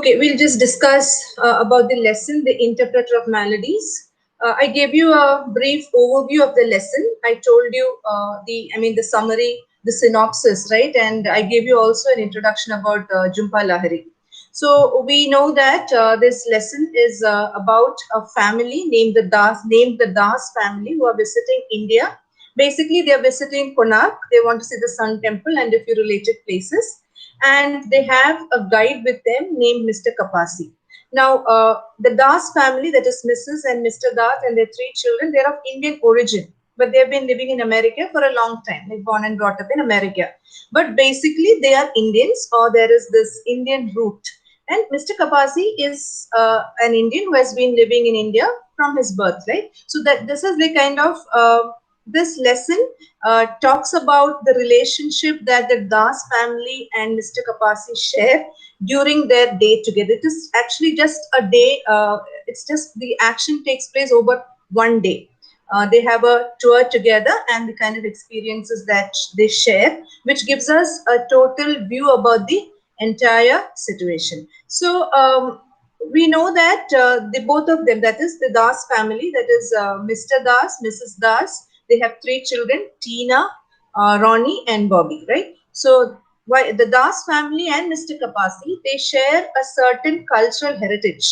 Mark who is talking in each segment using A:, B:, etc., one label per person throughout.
A: Okay, we'll just discuss about the lesson, the interpreter of maladies. I gave you a brief overview of the lesson. I told you the summary, the synopsis, right? And I gave you also an introduction about Jhumpa Lahari. So we know that this lesson is about a family named the Daas family who are visiting India. Basically, they are visiting Konark. They want to see the Sun Temple and a few related places, and they have a guide with them named Mr. Kapasi. Now, the Das family, that is Mrs. and Mr. Das and their three children, they're of Indian origin, but they've been living in America for a long time. They're born and brought up in America. But basically, they are Indians, or there is this Indian root. And Mr. Kapasi is an Indian who has been living in India from his birth, right? So that this is the kind of this lesson talks about the relationship that the Das family and Mr. Kapasi share during their day together. It is actually just a day. It's just the action takes place over one day. They have a tour together and the kind of experiences that they share, which gives us a total view about the entire situation. So we know that the both of them, that is the Das family, that is Mr. Das, Mrs. Das, they have three children, Tina, Ronnie and Bobby, right? So the Das family and Mr. Kapasi, they share a certain cultural heritage,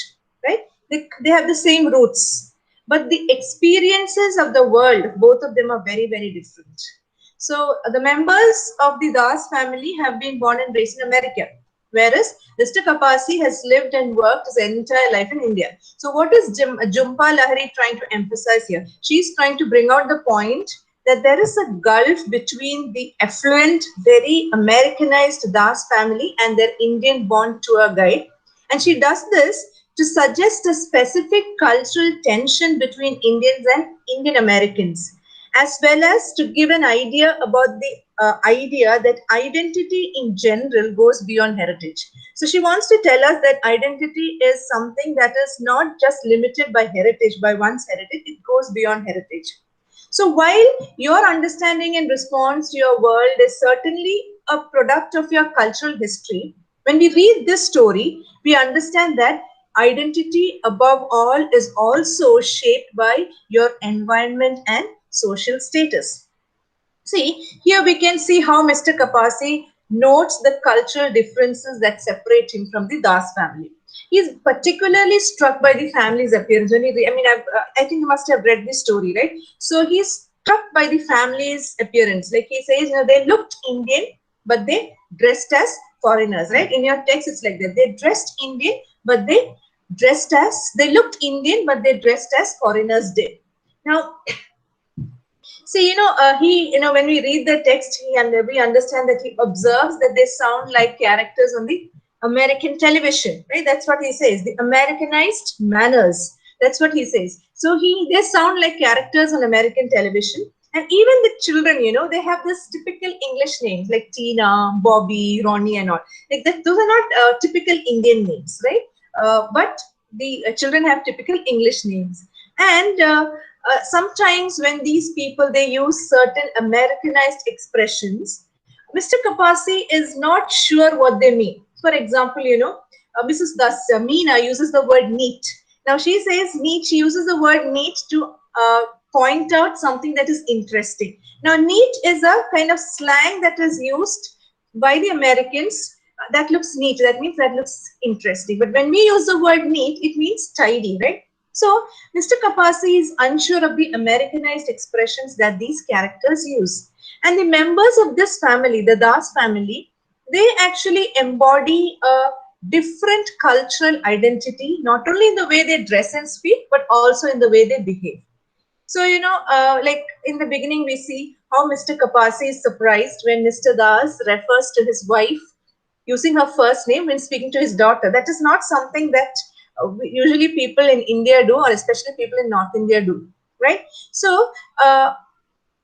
A: right? They have the same roots, but the experiences of the world, both of them are very, very different. So the members of the Das family have been born and raised in America, whereas Mr. Kapasi has lived and worked his entire life in India. So what is Jhumpa Lahari trying to emphasize here? She's trying to bring out the point that there is a gulf between the affluent, very Americanized Das family and their Indian-born tour guide. And she does this to suggest a specific cultural tension between Indians and Indian Americans, as well as to give an idea about the idea that identity in general goes beyond heritage. So she wants to tell us that identity is something that is not just limited by heritage, by one's heritage, it goes beyond heritage. So while your understanding and response to your world is certainly a product of your cultural history, when we read this story, we understand that identity above all is also shaped by your environment and social status. See, here we can see how Mr. Kapasi notes the cultural differences that separate him from the Das family. He is particularly struck by the family's appearance. When he, I think you must have read this story, right? So he's struck by the family's appearance. Like he says, they looked Indian, but they dressed as foreigners, right? In your text, it's like that. They dressed Indian, but they looked Indian, but they dressed as foreigners did. Now, see, when we read the text, we understand that he observes that they sound like characters on the American television, right? That's what he says, the Americanized manners. That's what he says. So they sound like characters on American television. And even the children, they have this typical English names like Tina, Bobby, Ronnie and all. Like that, those are not typical Indian names, right? But the children have typical English names. And sometimes when these people, they use certain Americanized expressions, Mr. Kapasi is not sure what they mean. For example, Mrs. Meena uses the word neat. Now she says neat, she uses the word neat to point out something that is interesting. Now neat is a kind of slang that is used by the Americans. That looks neat, that means that looks interesting. But when we use the word neat, it means tidy, right? So Mr. Kapasi is unsure of the Americanized expressions that these characters use. And the members of this family, the Das family, they actually embody a different cultural identity, not only in the way they dress and speak, but also in the way they behave. So, like in the beginning, we see how Mr. Kapasi is surprised when Mr. Das refers to his wife using her first name when speaking to his daughter. That is not something that usually people in India do, or especially people in North India do, right? So,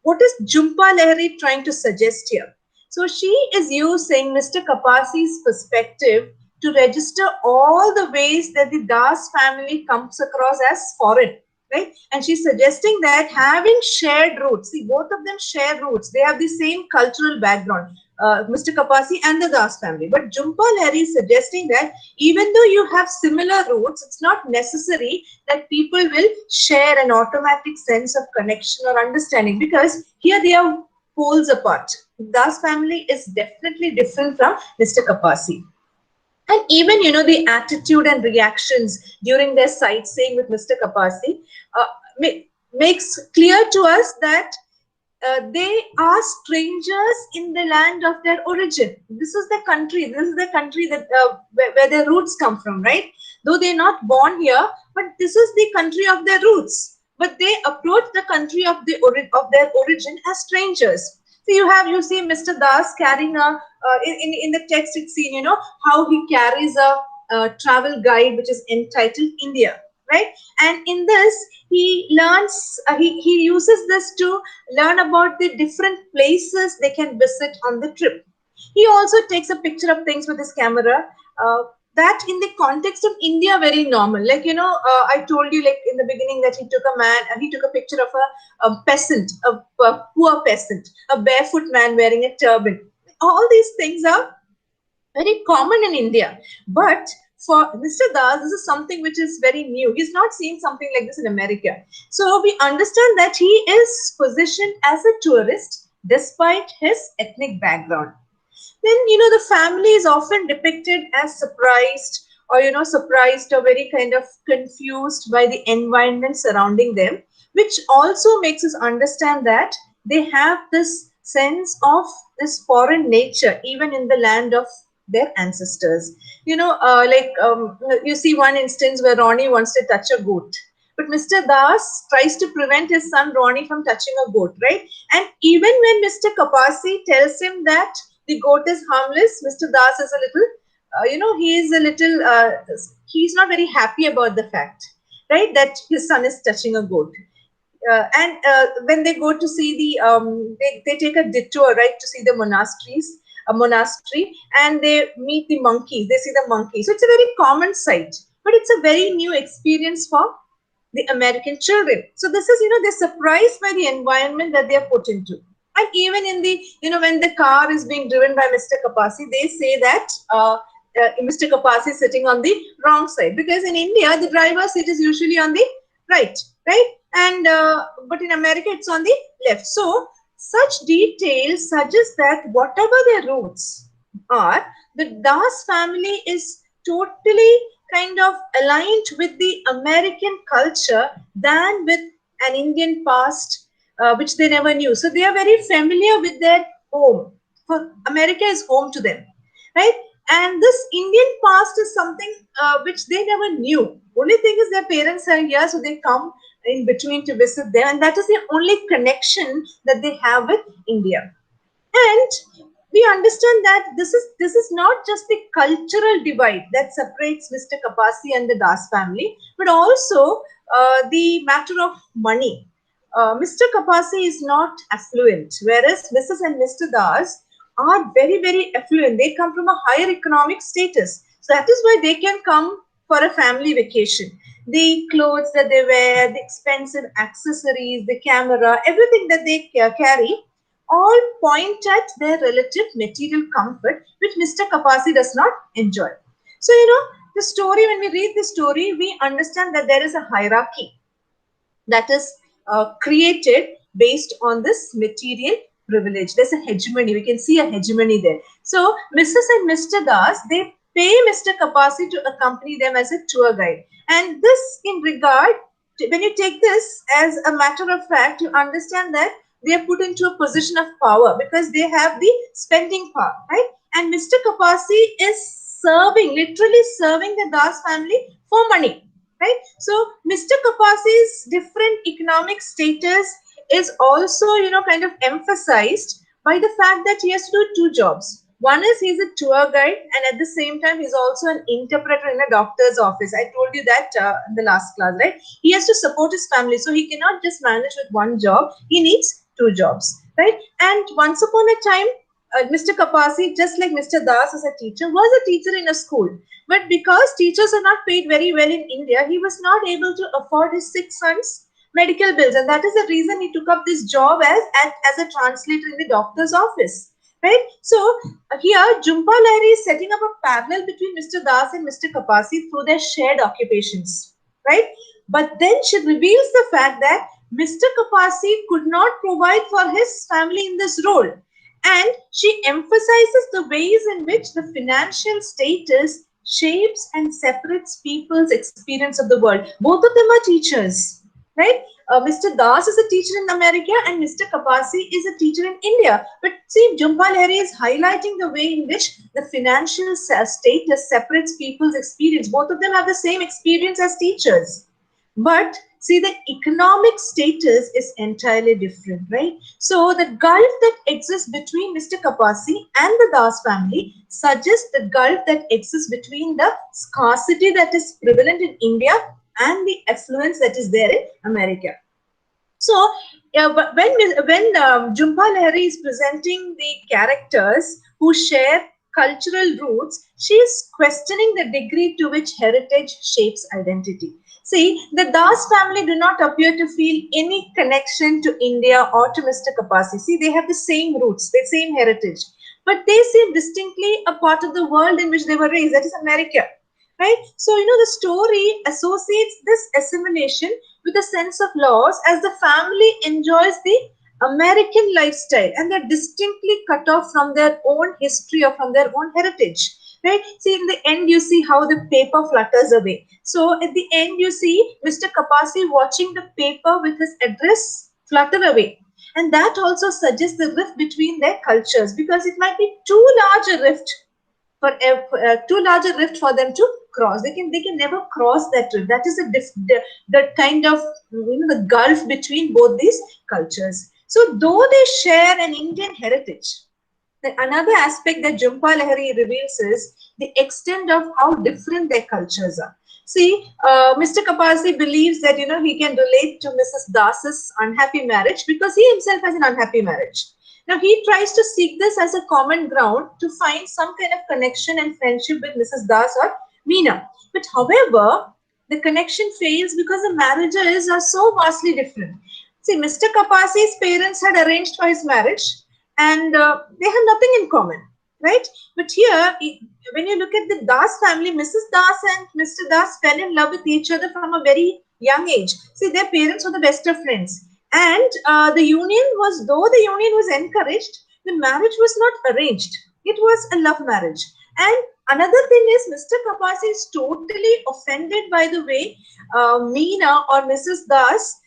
A: what is Jhumpa Lahari trying to suggest here? So, she is using Mr. Kapasi's perspective to register all the ways that the Das family comes across as foreign, right? And she's suggesting that having shared roots, see, both of them share roots, they have the same cultural background. Mr. Kapasi and the Das family. But Jhumpa Lahiri is suggesting that even though you have similar roots, it's not necessary that people will share an automatic sense of connection or understanding, because here they are poles apart. Das family is definitely different from Mr. Kapasi. And even, the attitude and reactions during their sightseeing with Mr. Kapasi makes clear to us that they are strangers in the land of their origin. This is the country. This is the country that where their roots come from, right? Though they're not born here, but this is the country of their roots. But they approach the country of their origin as strangers. So you see Mr. Das carrying in the text it's seen, how he carries a travel guide which is entitled India, right? And in this he learns, he uses this to learn about the different places they can visit on the trip. He also takes a picture of things with his camera, that in the context of India very normal. Like, I told you like in the beginning that he took a picture of a peasant, a poor peasant, a barefoot man wearing a turban. All these things are very common in India. But for Mr. Das, this is something which is very new. He's not seen something like this in America. So we understand that he is positioned as a tourist despite his ethnic background. Then, the family is often depicted as surprised or very kind of confused by the environment surrounding them, which also makes us understand that they have this sense of this foreign nature even in the land of their ancestors. You see one instance where Ronnie wants to touch a goat, but Mr. Das tries to prevent his son Ronnie from touching a goat, right? And even when Mr. Kapasi tells him that the goat is harmless, Mr. Das is a little, he's not very happy about the fact, right, that his son is touching a goat. And when they go to see they take a detour, right, to see the monastery, and they meet the monkeys. They see the monkeys. So it's a very common sight, but it's a very new experience for the American children. So this is, they're surprised by the environment that they are put into. And even in the, when the car is being driven by Mr. Kapasi, they say that Mr. Kapasi is sitting on the wrong side, because in India, the driver's seat is usually on the right? And but in America, it's on the left. So such details suggest that whatever their roots are, the Das family is totally kind of aligned with the American culture than with an Indian past, which they never knew. So they are very familiar with their home. For America is home to them, right? And this Indian past is something which they never knew. Only thing is their parents are here, so they come in between to visit them, and that is the only connection that they have with India. And we understand that this is not just the cultural divide that separates Mr. Kapasi and the Das family, but also the matter of money. Mr. Kapasi is not affluent, whereas Mrs. and Mr. Das are very, very affluent. They come from a higher economic status. So that is why they can come for a family vacation. The clothes that they wear, the expensive accessories, the camera, everything that they carry, all point at their relative material comfort, which Mr. Kapasi does not enjoy. So, the story, when we read the story, we understand that there is a hierarchy that is created based on this material privilege. There's a hegemony. We can see a hegemony there. So, Mrs. and Mr. Das, they pay Mr. Kapasi to accompany them as a tour guide. And this in regard, when you take this as a matter of fact, you understand that they are put into a position of power because they have the spending power, right? And Mr. Kapasi is literally serving the Das family for money, right? So Mr. Kapasi's different economic status is also, kind of emphasized by the fact that he has to do two jobs. One is he's a tour guide, and at the same time, he's also an interpreter in a doctor's office. I told you that in the last class, right? He has to support his family, so he cannot just manage with one job. He needs two jobs, right? And once upon a time, Mr. Kapasi, just like Mr. Das as a teacher, was a teacher in a school. But because teachers are not paid very well in India, he was not able to afford his 6 sons' medical bills. And that is the reason he took up this job as a translator in the doctor's office. right? So here Jhumpa Lahiri is setting up a parallel between Mr. Das and Mr. Kapasi through their shared occupations, right? But then she reveals the fact that Mr. Kapasi could not provide for his family in this role. And she emphasizes the ways in which the financial status shapes and separates people's experience of the world. Both of them are teachers, right? Mr. Das is a teacher in America and Mr. Kapasi is a teacher in India. But see, Jhumpa Lahiri is highlighting the way in which the financial status separates people's experience. Both of them have the same experience as teachers. But see, the economic status is entirely different, right? So the gulf that exists between Mr. Kapasi and the Das family suggests the gulf that exists between the scarcity that is prevalent in India and the affluence that is there in America. So when Jhumpa Lahiri is presenting the characters who share cultural roots, she is questioning the degree to which heritage shapes identity. See, the Das family do not appear to feel any connection to India or to Mr. Kapasi. See, they have the same roots, the same heritage, but they seem distinctly a part of the world in which they were raised, that is America. Right? So, the story associates this assimilation with a sense of loss as the family enjoys the American lifestyle and they're distinctly cut off from their own history or from their own heritage. Right? See, in the end, you see how the paper flutters away. So, at the end, you see Mr. Kapasi watching the paper with his address flutter away. And that also suggests the rift between their cultures because it might be too large a rift for too large a rift for them to cross. They can never cross that rift. That is the kind of the gulf between both these cultures. So though they share an Indian heritage, another aspect that Jhumpa Lahiri reveals is the extent of how different their cultures are. See, Mr. Kapasi believes that he can relate to Mrs. Das's unhappy marriage because he himself has an unhappy marriage. Now he tries to seek this as a common ground to find some kind of connection and friendship with Mrs. Das or Meena. But however, the connection fails because the marriages are so vastly different. See, Mr. Kapasi's parents had arranged for his marriage and they have nothing in common, right? But here, when you look at the Das family, Mrs. Das and Mr. Das fell in love with each other from a very young age. See, their parents were the best of friends. And though the union was encouraged, the marriage was not arranged. It was a love marriage. And another thing is Mr. Kapasi is totally offended by the way Meena or Mrs. Das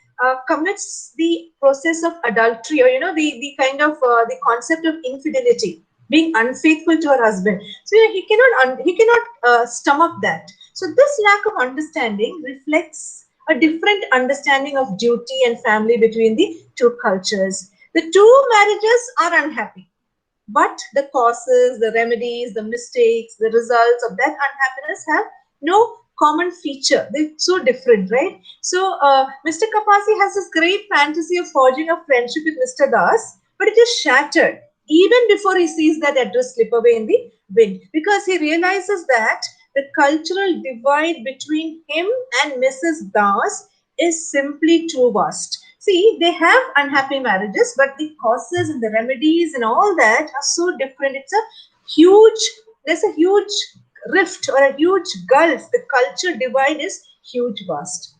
A: commits the process of adultery, or the kind of the concept of infidelity, being unfaithful to her husband. So he cannot stomach that. So this lack of understanding reflects a different understanding of duty and family between the two cultures. The two marriages are unhappy, but the causes, the remedies, the mistakes, the results of that unhappiness have no common feature. They're so different, right? So Mr. Kapasi has this great fantasy of forging a friendship with Mr. Das, but it is shattered even before he sees that address slip away in the wind, because he realizes that the cultural divide between him and Mrs. Das is simply too vast. See, they have unhappy marriages, but the causes and the remedies and all that are so different. There's a huge rift or a huge gulf. The culture divide is huge, vast.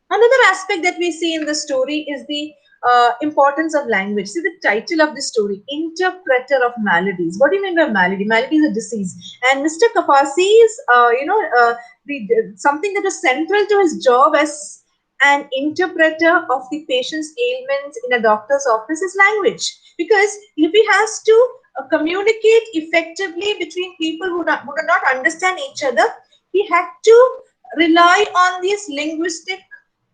A: Another aspect that we see in the story is the importance of language. See the title of the story, Interpreter of Maladies. What do you mean by malady? Malady is a disease. And Mr. Kapasi's, something that was central to his job as an interpreter of the patient's ailments in a doctor's office is language. Because if he has to communicate effectively between people who do not understand each other, he had to rely on these linguistic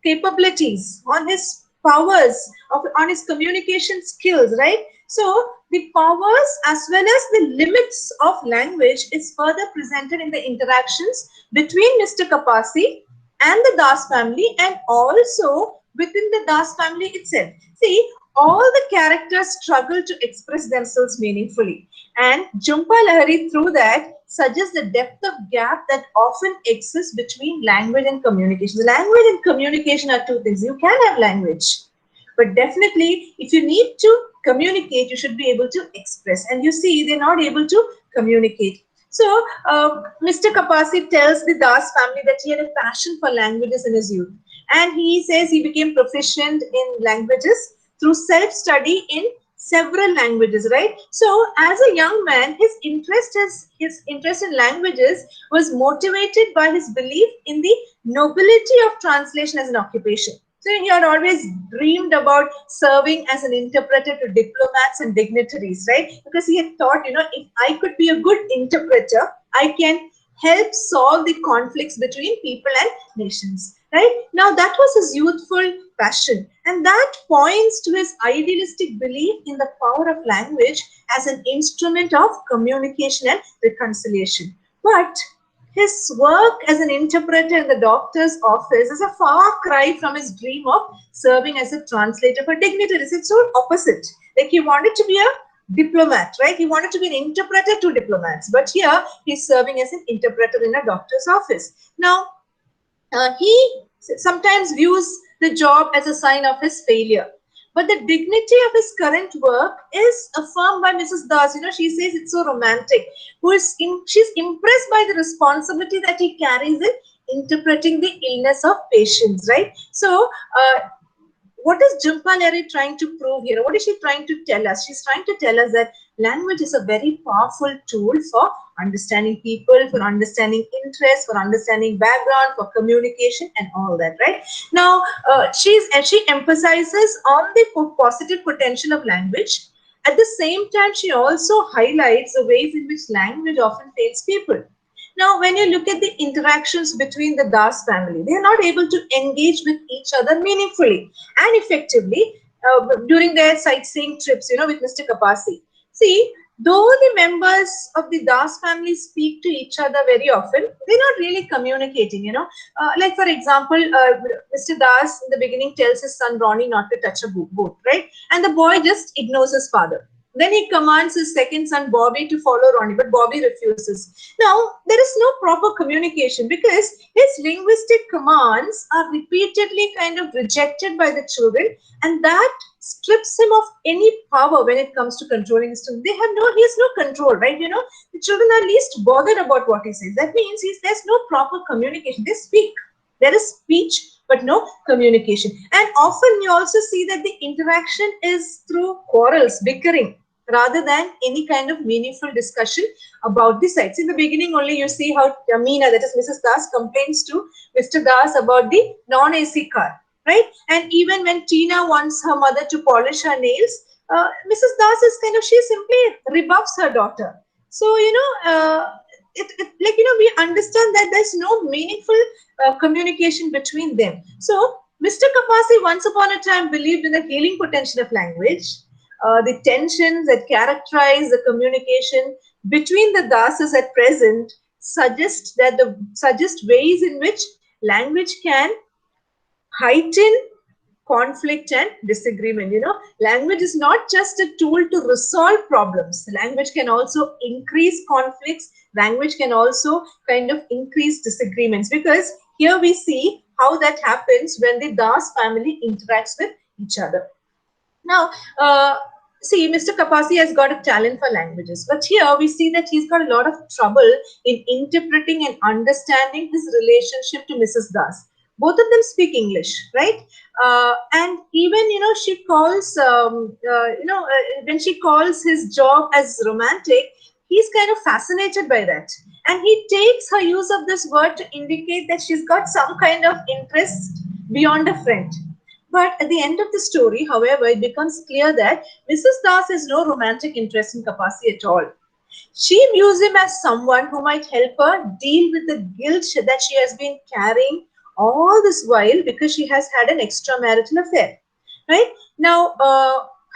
A: capabilities, on his powers, on his communication skills, right? So the powers as well as the limits of language is further presented in the interactions between Mr. Kapasi and the Das family and also within the Das family itself. See, all the characters struggle to express themselves meaningfully, and Jhumpa Lahiri through that suggests the depth of gap that often exists between language and communication. Language and communication are two things. You can have language, But definitely, if you need to communicate, you should be able to express. And you see, they're not able to communicate. So, Mr. Kapasi tells the Das family that he had a passion for languages in his youth. And he says he became proficient in languages through self-study in several languages, right? So, as a young man, his interest in languages was motivated by his belief in the nobility of translation as an occupation. So he had always dreamed about serving as an interpreter to diplomats and dignitaries, right? Because he had thought, if I could be a good interpreter, I can help solve the conflicts between people and nations, right? Now that was his youthful passion, and that points to his idealistic belief in the power of language as an instrument of communication and reconciliation. But his work as an interpreter in the doctor's office is a far cry from his dream of serving as a translator for dignitaries. It's so opposite. Like he wanted to be a diplomat, right? He wanted to be an interpreter to diplomats. But here he's serving as an interpreter in a doctor's office. Now, he sometimes views the job as a sign of his failure. But the dignity of his current work is affirmed by Mrs. Das. She says it's so romantic. She's impressed by the responsibility that he carries in interpreting the illness of patients, right? So, what is Jhumpa Lahiri trying to prove here? What is she trying to tell us? She's trying to tell us that language is a very powerful tool for understanding people, for understanding interests, for understanding background, for communication and all that, right? Now, she emphasizes on the positive potential of language. At the same time, she also highlights the ways in which language often fails people. Now, when you look at the interactions between the Das family, they are not able to engage with each other meaningfully and effectively during their sightseeing trips, with Mr. Kapasi. See, though the members of the Das family speak to each other very often, they're not really communicating, like for example, Mr. Das in the beginning tells his son Ronnie not to touch a boat, right? And the boy just ignores his father. Then he commands his second son Bobby to follow Ronnie, but Bobby refuses. Now, there is no proper communication because his linguistic commands are repeatedly kind of rejected by the children, and that strips him of any power when it comes to controlling his children. He has no control, right? The children are least bothered about what he says. That means there's no proper communication. They speak. There is speech, but no communication. And often you also see that the interaction is through quarrels, bickering, rather than any kind of meaningful discussion about the sites. In the beginning only you see how Meena, that is Mrs. Das, complains to Mr. Das about the non-AC car, right? And even when Tina wants her mother to polish her nails, Mrs. Das is she simply rebuffs her daughter. So, we understand that there's no meaningful communication between them. So, Mr. Kapasi once upon a time believed in the healing potential of language. The tensions that characterize the communication between the Dasas at present suggest ways in which language can heighten conflict and disagreement. Language is not just a tool to resolve problems. Language can also increase conflicts. Language can also kind of increase disagreements, because here we see how that happens when the Das family interacts with each other. Now, see, Mr. Kapasi has got a talent for languages, but here we see that he's got a lot of trouble in interpreting and understanding his relationship to Mrs. Das. Both of them speak English, right? And even, she calls, when she calls his job as romantic, he's kind of fascinated by that. And he takes her use of this word to indicate that she's got some kind of interest beyond a friend. But at the end of the story, however, it becomes clear that Mrs. Das has no romantic interest in Kapasi at all. She views him as someone who might help her deal with the guilt that she has been carrying all this while because she has had an extramarital affair. Right? Now,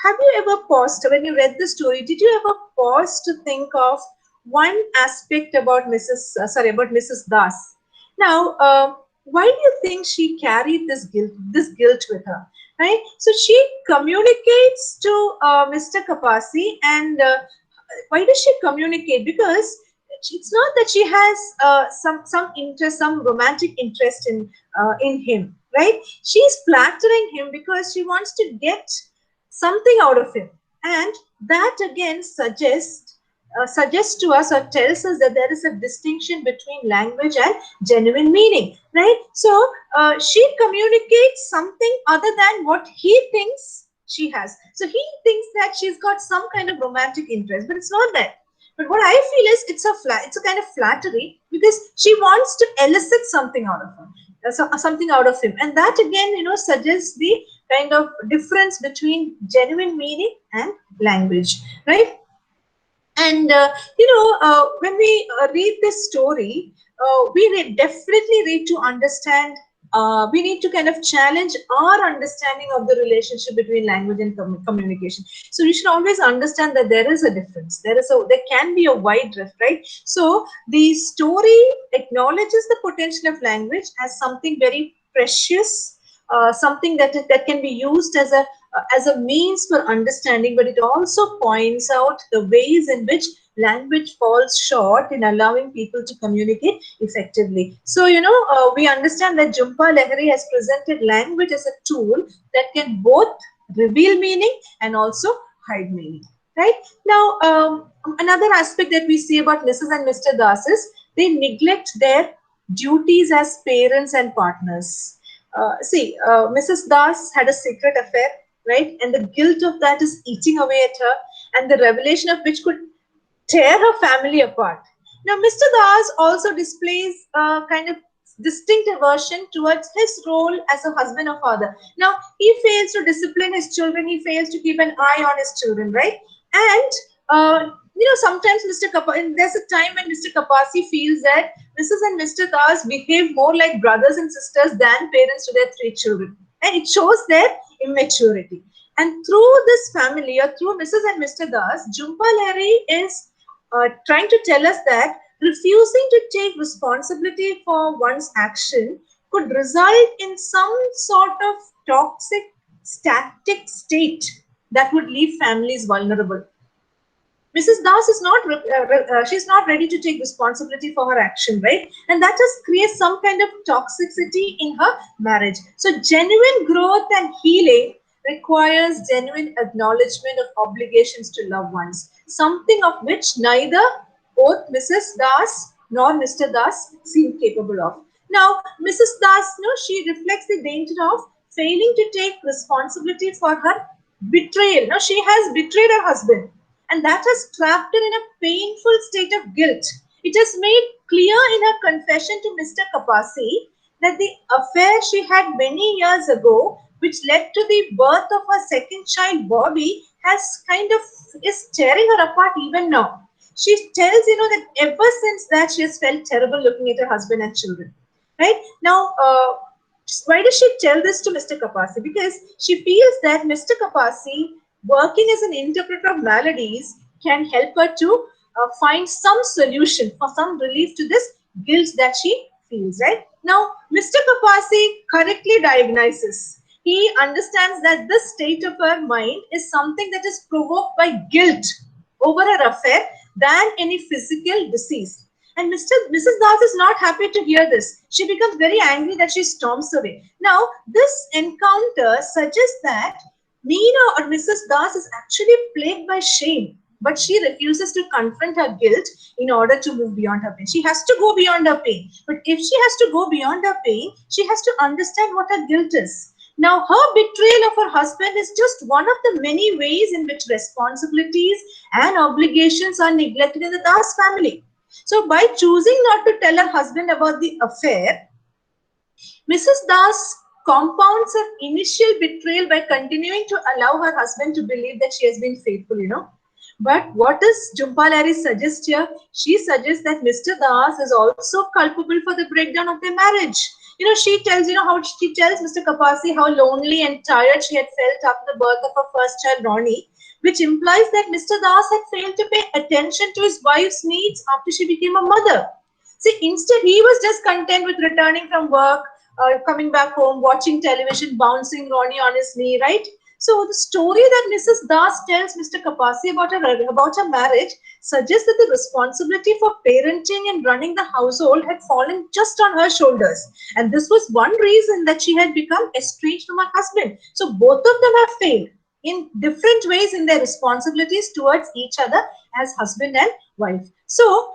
A: have you ever paused, when you read the story, did you ever pause to think of one aspect about Mrs. Das? Now, why do you think she carried this guilt with her? Right? So she communicates to Mr. Kapasi, and why does she communicate? Because it's not that she has some interest, some romantic interest in him, right? She's flattering him because she wants to get something out of him. And that again suggests to us or tells us that there is a distinction between language and genuine meaning, right? So she communicates something other than what he thinks she has. So he thinks that she's got some kind of romantic interest, but it's not that. But what I feel is it's a kind of flattery because she wants to elicit something out of her, something out of him, and that again, suggests the kind of difference between genuine meaning and language, right? And when we read this story, we definitely need to understand. We need to kind of challenge our understanding of the relationship between language and communication. So we should always understand that there is a difference. There can be a wide drift, right? So the story acknowledges the potential of language as something very precious, something that can be used as a means for understanding, but it also points out the ways in which language falls short in allowing people to communicate effectively. So, we understand that Jhumpa Lahiri has presented language as a tool that can both reveal meaning and also hide meaning. Right? Now, another aspect that we see about Mrs. and Mr. Das is they neglect their duties as parents and partners. Mrs. Das had a secret affair, right? And the guilt of that is eating away at her, and the revelation of which could tear her family apart. Now, Mr. Das also displays a kind of distinct aversion towards his role as a husband or father. Now, he fails to discipline his children, he fails to keep an eye on his children, right? And sometimes there's a time when Mr. Kapasi feels that Mrs. and Mr. Das behave more like brothers and sisters than parents to their 3 children. And it shows their immaturity. And through this family, or through Mrs. and Mr. Das, Jhumpa Lahiri is trying to tell us that refusing to take responsibility for one's action could result in some sort of toxic, static state that would leave families vulnerable. Mrs. Das is she's not ready to take responsibility for her action, right? And that just creates some kind of toxicity in her marriage. So genuine growth and healing requires genuine acknowledgement of obligations to loved ones, something of which neither both Mrs. Das nor Mr. Das seem capable of. Now, Mrs. Das, she reflects the danger of failing to take responsibility for her betrayal. Now, she has betrayed her husband, and that has trapped her in a painful state of guilt. It is made clear in her confession to Mr. Kapasi that the affair she had many years ago, which led to the birth of her second child, Bobby, is tearing her apart even now. She tells, that ever since that she has felt terrible looking at her husband and children. Right? Now, why does she tell this to Mr. Kapasi? Because she feels that Mr. Kapasi, working as an interpreter of maladies, can help her to find some solution or some relief to this guilt that she feels, right? Now, Mr. Kapasi correctly diagnoses. He understands that this state of her mind is something that is provoked by guilt over her affair than any physical disease. And Mrs. Das is not happy to hear this. She becomes very angry that she storms away. Now, this encounter suggests that Meena or Mrs. Das is actually plagued by shame, but she refuses to confront her guilt in order to move beyond her pain. She has to go beyond her pain. But if she has to go beyond her pain, she has to understand what her guilt is. Now, her betrayal of her husband is just one of the many ways in which responsibilities and obligations are neglected in the Das family. So, by choosing not to tell her husband about the affair, Mrs. Das compounds her initial betrayal by continuing to allow her husband to believe that she has been faithful, But what does Jhumpa Lahiri suggest here? She suggests that Mr. Das is also culpable for the breakdown of their marriage. She tells, she tells Mr. Kapasi how lonely and tired she had felt after the birth of her first child, Ronnie, which implies that Mr. Das had failed to pay attention to his wife's needs after she became a mother. See, instead, he was just content with returning from work, coming back home, watching television, bouncing Ronnie on his knee, right? So the story that Mrs. Das tells Mr. Kapasi about her marriage suggests that the responsibility for parenting and running the household had fallen just on her shoulders. And this was one reason that she had become estranged from her husband. So both of them have failed in different ways in their responsibilities towards each other as husband and wife. So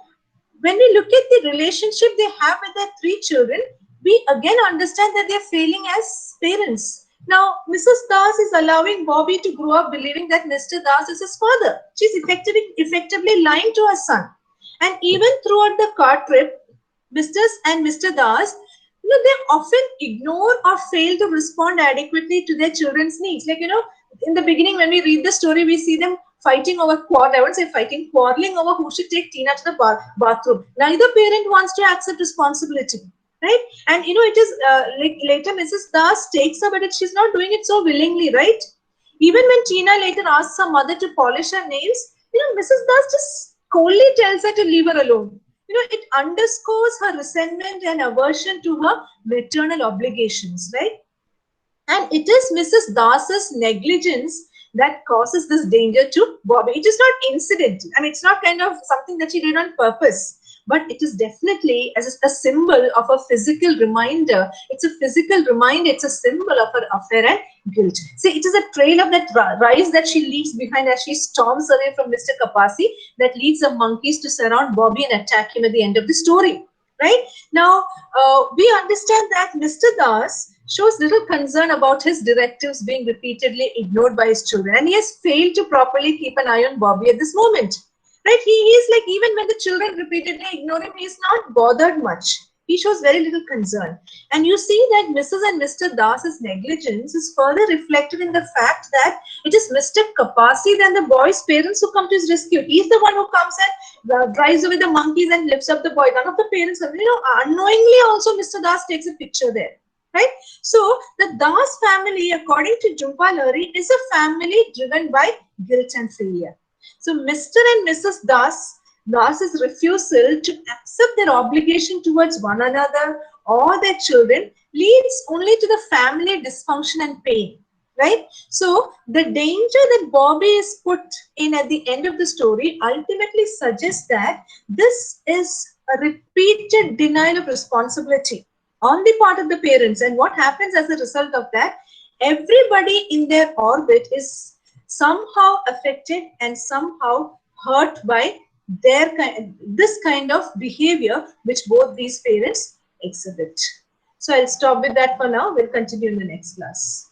A: when we look at the relationship they have with their three children, we again understand that they're failing as parents. Now, Mrs. Das is allowing Bobby to grow up believing that Mr. Das is his father. She's effectively lying to her son. And even throughout the car trip, Mr. and Mr. Das, they often ignore or fail to respond adequately to their children's needs. Like, in the beginning, when we read the story, we see them fighting over I won't say fighting, quarreling over who should take Tina to the bathroom. Neither parent wants to accept responsibility, right? And it is like later Mrs. Das takes her, but she's not doing it so willingly, right? Even when Tina later asks her mother to polish her nails, Mrs. Das just coldly tells her to leave her alone. It underscores her resentment and aversion to her maternal obligations, right? And it is Mrs. Das's negligence that causes this danger to Bobby. It is not incidental. I mean, it's not kind of something that she did on purpose, but it is definitely as a symbol of a physical reminder. It's a physical reminder. It's a symbol of her affair and guilt. See, it is a trail of that rise that she leaves behind as she storms away from Mr. Kapasi that leads the monkeys to surround Bobby and attack him at the end of the story. Right? Now, we understand that Mr. Das shows little concern about his directives being repeatedly ignored by his children, and he has failed to properly keep an eye on Bobby at this moment. Right? He is like, even when the children repeatedly ignore him, he is not bothered much. He shows very little concern. And you see that Mrs. and Mr. Das's negligence is further reflected in the fact that it is Mr. Kapasi and the boy's parents who come to his rescue. He is the one who comes and drives away the monkeys and lifts up the boy. None of the parents, unknowingly also Mr. Das takes a picture there. Right? So the Das family, according to Jhumpa Lahiri, is a family driven by guilt and failure. So Mr. and Mrs. Das's refusal to accept their obligation towards one another or their children leads only to the family dysfunction and pain. Right? So the danger that Bobby is put in at the end of the story ultimately suggests that this is a repeated denial of responsibility on the part of the parents. And what happens as a result of that? Everybody in their orbit is somehow affected and somehow hurt by this kind of behavior which both these parents exhibit. So I'll stop with that for now. We'll continue in the next class.